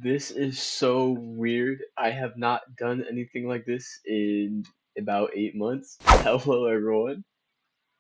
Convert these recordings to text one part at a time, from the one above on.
This is so weird. I have not done anything like this in about 8 months. Hello, everyone.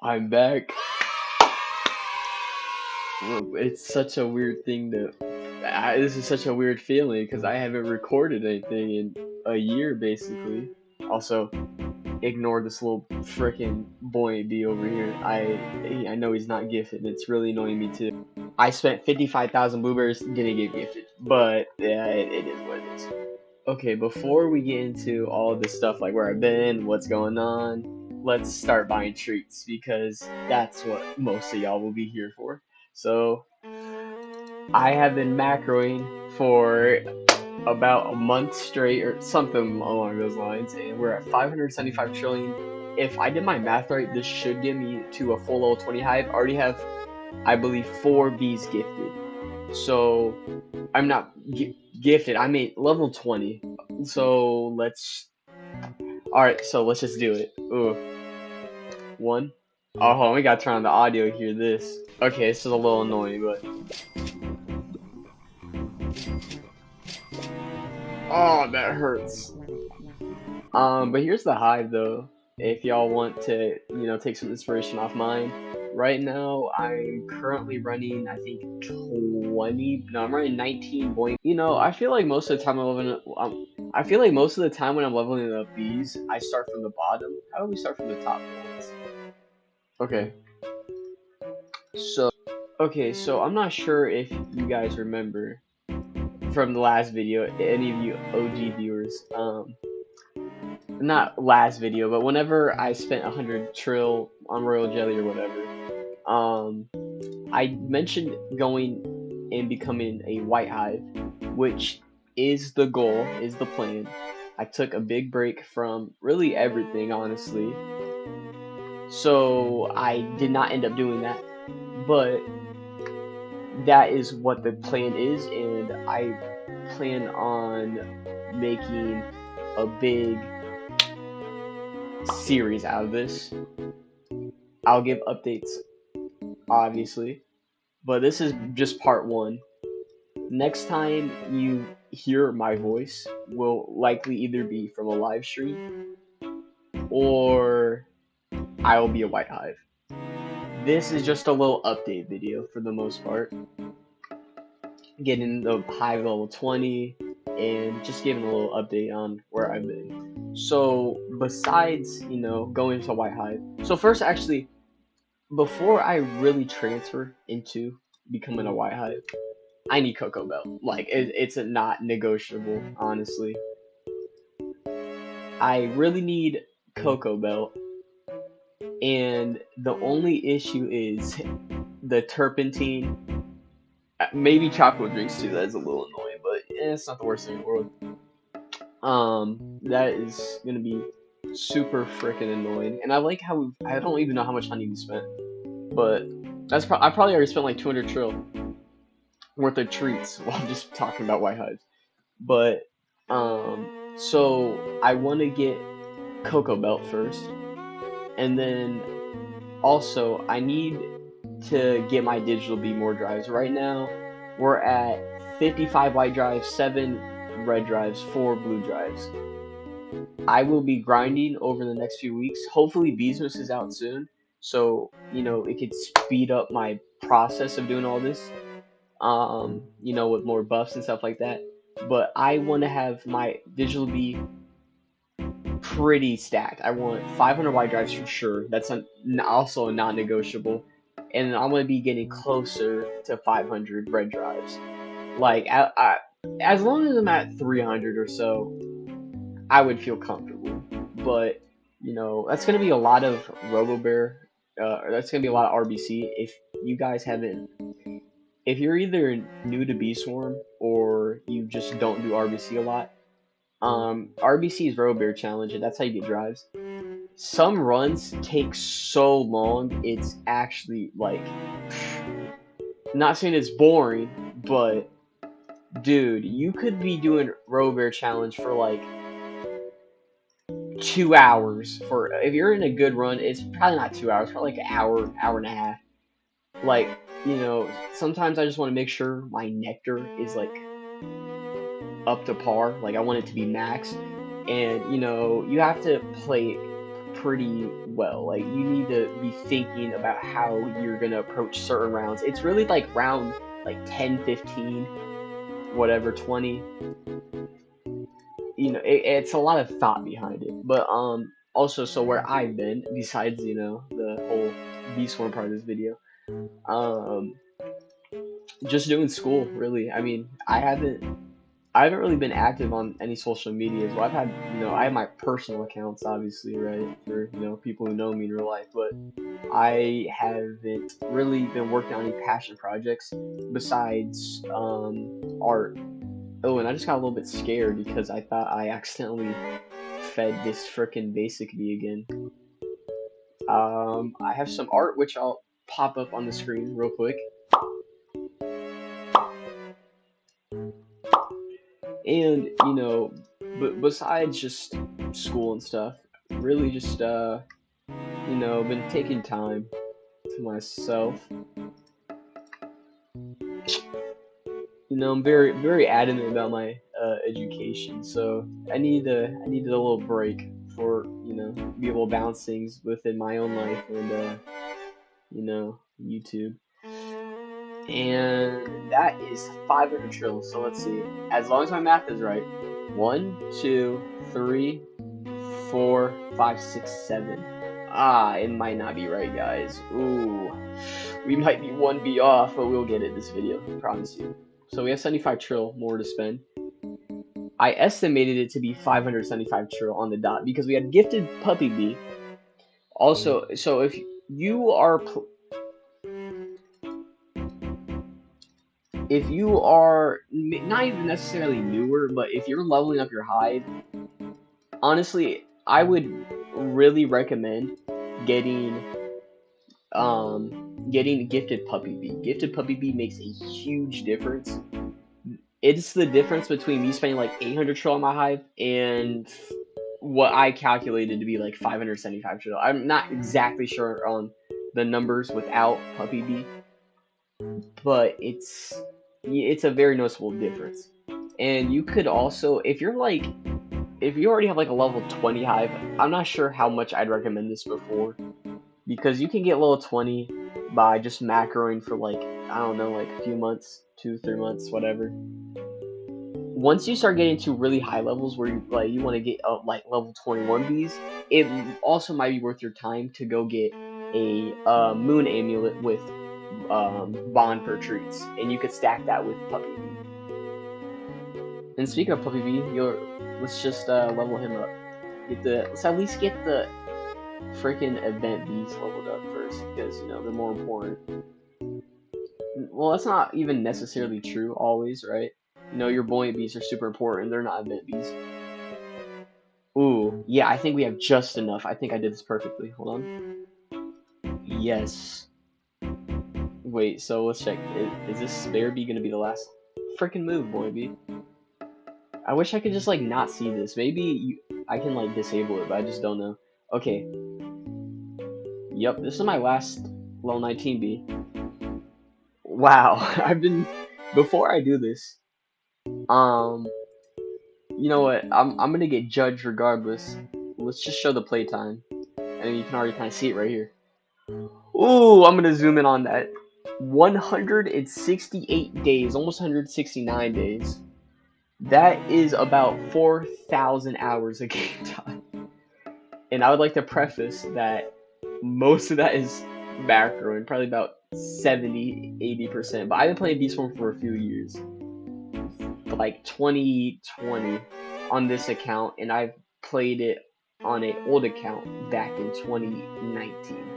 I'm back. It's such a weird thing this is such a weird feeling because I haven't recorded anything in a year, basically. Also, ignore this little freaking boy D over here. I know he's not gifted. And it's really annoying me too. I spent 55,000 blueberries, didn't get gifted, but yeah, it is what it is. Okay, before we get into all this stuff like where I've been, what's going on, let's start buying treats because that's what most of y'all will be here for. So I have been macroing for about a month straight or something along those lines, and we're at 575 trillion. If I did my math right, this should get me to a full level 20 hive. I already have, I believe, 4 bees gifted. So I'm not gifted. I mean level 20. So let's. All right. So let's just do it. Ooh, one. Oh, hold on, we gotta turn on the audio to hear this. Okay, this is a little annoying, but oh, that hurts. But here's the hive though. If y'all want to, take some inspiration off mine. Right now, I'm currently running, I think, 20. No, I'm running 19 point. I feel like most of the time I feel like most of the time when I'm leveling up bees, I start from the bottom. How do we start from the top ones? Okay. So I'm not sure if you guys remember from the last video, any of you OG viewers, not last video, but whenever I spent 100 trill on royal jelly or whatever, I mentioned going and becoming a white hive, which is the goal, is the plan. I took a big break from really everything, honestly. So I did not end up doing that, but that is what the plan is, and I plan on making a big series out of this. I'll give updates, obviously, but this is just part one. Next time you hear my voice will likely either be from a live stream or I will be a white hive. This is just a little update video for the most part. Getting the hive level 20 and just giving a little update on where I've been. So besides, going to white hive. So first, actually, before I really transfer into becoming a white hive, I need Cocoa Belt. Like, it's a not negotiable, honestly. I really need Cocoa Belt, and the only issue is the turpentine. Maybe chocolate drinks too. That's a little annoying, but it's not the worst thing in the world. That is gonna be super freaking annoying, and I like how I don't even know how much honey we spent, but I probably already spent like 200 trill worth of treats while I'm just talking about white hives. But so I want to get Cocoa Belt first, and then also I need to get my digital bee more drives. Right now, we're at 55 white drives, 7 red drives, 4 blue drives. I will be grinding over the next few weeks. Hopefully, Beesmas is out soon, so it could speed up my process of doing all this. With more buffs and stuff like that. But I want to have my digital bee pretty stacked. I want 500 white drives for sure. That's also a non-negotiable. And I'm going to be getting closer to 500 red drives. Like, as long as I'm at 300 or so, I would feel comfortable. But, that's going to be a lot of RoboBear. That's going to be a lot of RBC. If you guys haven't, if you're either new to Bee Swarm or you just don't do RBC a lot, RBC is RoboBear Challenge, and that's how you get drives. Some runs take so long, it's actually like, not saying it's boring, but dude, you could be doing RoboBear Challenge for like 2 hours. For if you're in a good run, it's probably not 2 hours, probably like an hour and a half. Like, sometimes I just want to make sure my nectar is like up to par. Like I want it to be max, and you know you have to play pretty well. Like you need to be thinking about how you're gonna approach certain rounds. It's really like round like 10, 15, whatever, 20. You know, it's a lot of thought behind it. But also, so where I've been, besides you know the whole beast form part of this video, um, just doing school really. I mean, I haven't really been active on any social medias. Well, I've had, you know, I have my personal accounts, obviously, right, for, you know, people who know me in real life, but I haven't really been working on any passion projects besides art. Oh, and I just got a little bit scared because I thought I accidentally fed this frickin' basic bee again. I have some art which I'll pop up on the screen real quick. And you know, but besides just school and stuff, really just you know, been taking time to myself. You know, I'm very adamant about my education, so I needed a little break for you know be able to balance things within my own life and you know YouTube. And that is 500 trills. So let's see. As long as my math is right, 1, 2, 3, 4, 5, 6, 7. Ah, it might not be right, guys. Ooh, we might be 1B off, but we'll get it this video. I promise you. So we have 75 trill more to spend. I estimated it to be 575 trill on the dot because we had gifted puppy bee. Also, so if you are if you are not even necessarily newer, but if you're leveling up your hive, honestly, I would really recommend getting getting gifted puppy bee. Gifted puppy bee makes a huge difference. It's the difference between me spending like 800 trill on my hive and what I calculated to be like 575 trill. I'm not exactly sure on the numbers without puppy bee, but it's a very noticeable difference. And you could also, if you're like, if you already have like a level 20 hive, I'm not sure how much I'd recommend this before, because you can get level 20 by just macroing for like, I don't know, like a few months, 2, 3 months, whatever. Once you start getting to really high levels where you like you want to get up like level 21 bees, it also might be worth your time to go get a moon amulet with bond per treats, and you could stack that with puppy bee. And speaking of puppy bee, let's just level him up. Let's at least get the freaking event bees leveled up first, because you know they're more important. Well, that's not even necessarily true always, right? You know, your buoyant bees are super important. They're not event bees. Ooh, yeah, I think we have just enough. I think I did this perfectly. Hold on. Yes. Wait, so let's check. Is this spare bee gonna be the last freaking move, boy bee? I wish I could just like not see this. Maybe I can like disable it, but I just don't know. Okay. Yep, this is my last level 19 bee. Wow, before I do this, you know what? I'm gonna get judged regardless. Let's just show the playtime, and you can already kind of see it right here. Ooh, I'm gonna zoom in on that. 168 days, almost 169 days. That is about 4,000 hours of game time. And I would like to preface that most of that is macroing, probably about 70-80%. But I've been playing Beast Form for a few years, like 2020 on this account, and I've played it on an old account back in 2019.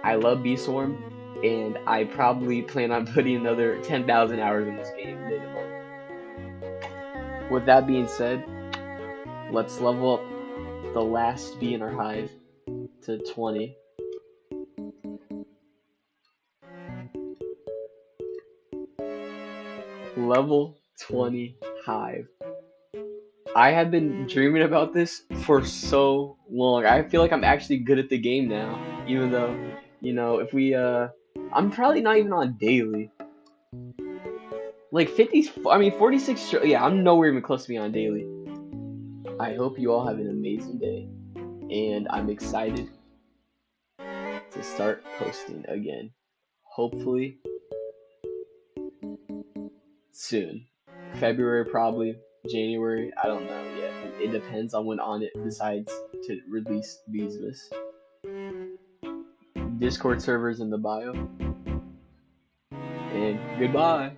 I love Beast Form, and I probably plan on putting another 10,000 hours in this game minimum. With that being said, let's level up the last bee in our hive to 20. Level 20 hive. I have been dreaming about this for so long. I feel like I'm actually good at the game now, even though, you know, if we I'm probably not even on daily. Like 50, I mean 46, yeah, I'm nowhere even close to being on daily. I hope you all have an amazing day, and I'm excited to start posting again. Hopefully soon. February probably, January, I don't know yet. It depends on when On It decides to release Vismas. Discord servers in the bio. And goodbye.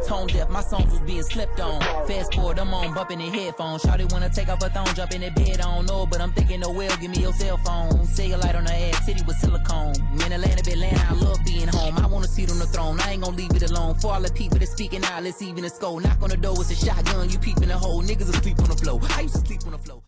Tone deaf, my songs was being slept on. Fast forward, I'm on bumping in headphones. Shawty wanna take off her thong, jump in the bed. I don't know, but I'm thinking, oh well, give me your cell phone. Cellulite on her ass, titty with silicone. Man, Atlanta, Atlanta, I love being home. I wanna sit on the throne, I ain't gonna leave it alone. For all the people that speaking out, let's even a skull. Knock on the door with a shotgun, you peeping the hole. Niggas asleep on the floor. I used to sleep on the floor.